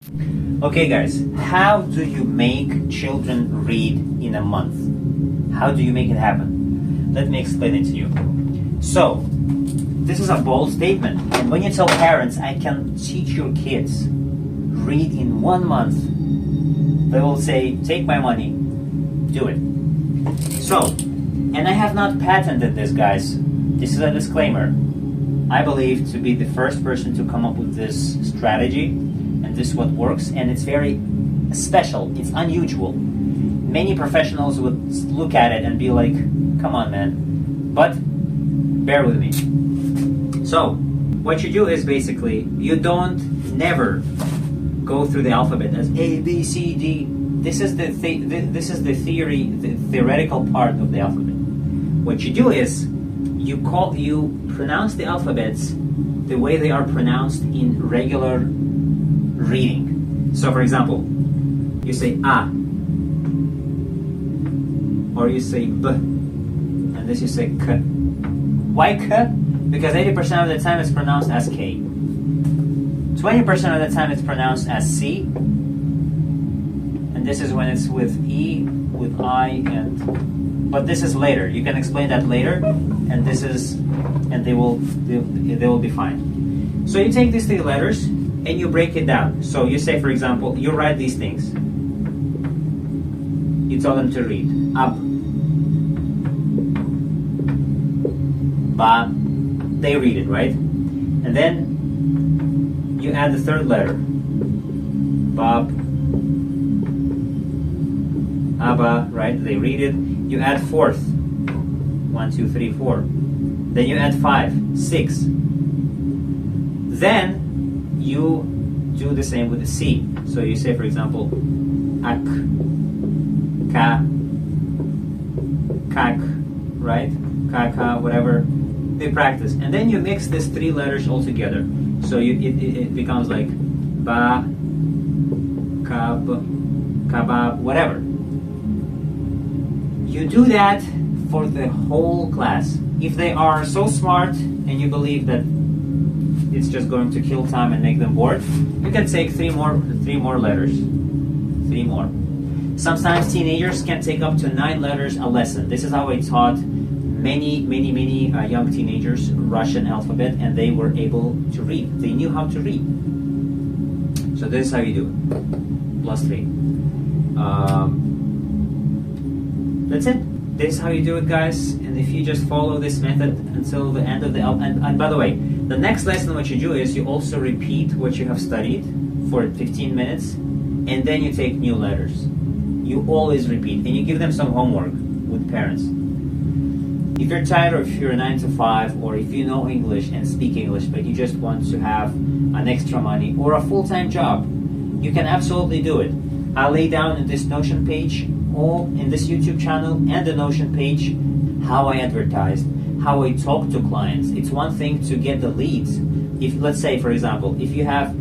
Okay guys, how do you make children read in a month? How do you make it happen? Let me explain it to you. So, this is a bold statement. And when you tell parents, I can teach your kids read in 1 month, they will say, take my money, do it. So, and I have not patented this, guys. This is a disclaimer. I believe to be the first person to come up with this strategy, and this is what works, and it's very special, it's unusual. Many professionals would look at it and be like, come on man, but bear with me. So, what you do is basically, you don't never go through the alphabet as A, B, C, D. This is the theoretical part of the alphabet. What you do is, you pronounce the alphabets the way they are pronounced in regular reading. So for example, you say A, or you say B, and this you say K. Why K? Because 80% of the time it's pronounced as K. 20% of the time it's pronounced as C, and this is when it's with E, with I, but this is later. You can explain that later, and they will be fine. So you take these 3 letters and you break it down. So you say, for example, you write these things. You tell them to read. Up, ba. They read it, right? And then you add the 3rd letter. Bab, Abba, right? They read it. You add 4th. 1, 2, 3, 4. Then you add 5, 6. Then you do the same with the C. So you say, for example, ak, ka, kak, right? Kaka, whatever. They practice. And then you mix these 3 letters all together. So it becomes like ba, kab, kabab, whatever. You do that for the whole class. If they are so smart and you believe that it's just going to kill time and make them bored, you can take 3 more letters. 3 more. Sometimes teenagers can take up to 9 letters a lesson. This is how I taught many young teenagers Russian alphabet, and they were able to read. They knew how to read. So this is how you do it. Plus 3. That's it. This is how you do it, guys. And if you just follow this method until the end of the and by the way, the next lesson what you do is you also repeat what you have studied for 15 minutes, and then you take new letters. You always repeat, and you give them some homework with parents. If you're tired, or if you're a 9 to 5, or if you know English and speak English, but you just want to have an extra money or a full-time job, you can absolutely do it. I'll lay down in this Notion page, or in this YouTube channel and the Notion page, how I advertise, how I talk to clients. It's one thing to get the leads. If, let's say, for example, if you have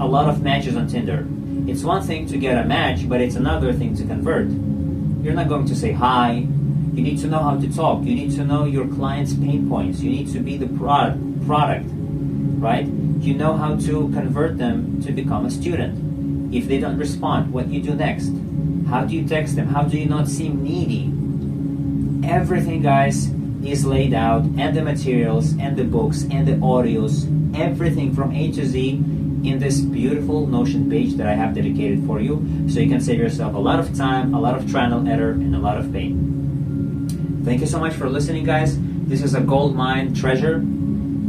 a lot of matches on Tinder, it's one thing to get a match, but it's another thing to convert. You're not going to say hi. You need to know how to talk. You need to know your client's pain points. You need to be the product, right? You know how to convert them to become a student. If they don't respond, what you do next? How do you text them? How do you not seem needy? Everything, guys, is laid out, and the materials, and the books, and the audios, everything from A to Z in this beautiful Notion page that I have dedicated for you, so you can save yourself a lot of time, a lot of trial and error, and a lot of pain. Thank you so much for listening, guys. This is a gold mine treasure.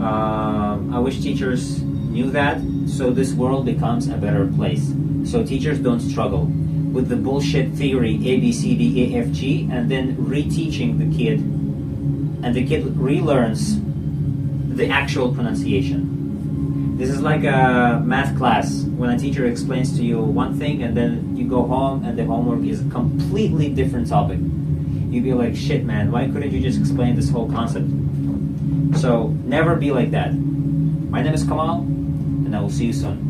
I wish teachers knew that, so this world becomes a better place. So teachers don't struggle with the bullshit theory A, B, C, D, E, F, G, and then reteaching the kid, and the kid relearns the actual pronunciation. This is like a math class when a teacher explains to you one thing, and then you go home and the homework is a completely different topic. You'd be like, shit man, why couldn't you just explain this whole concept? So never be like that. My name is Kamal, and I will see you soon.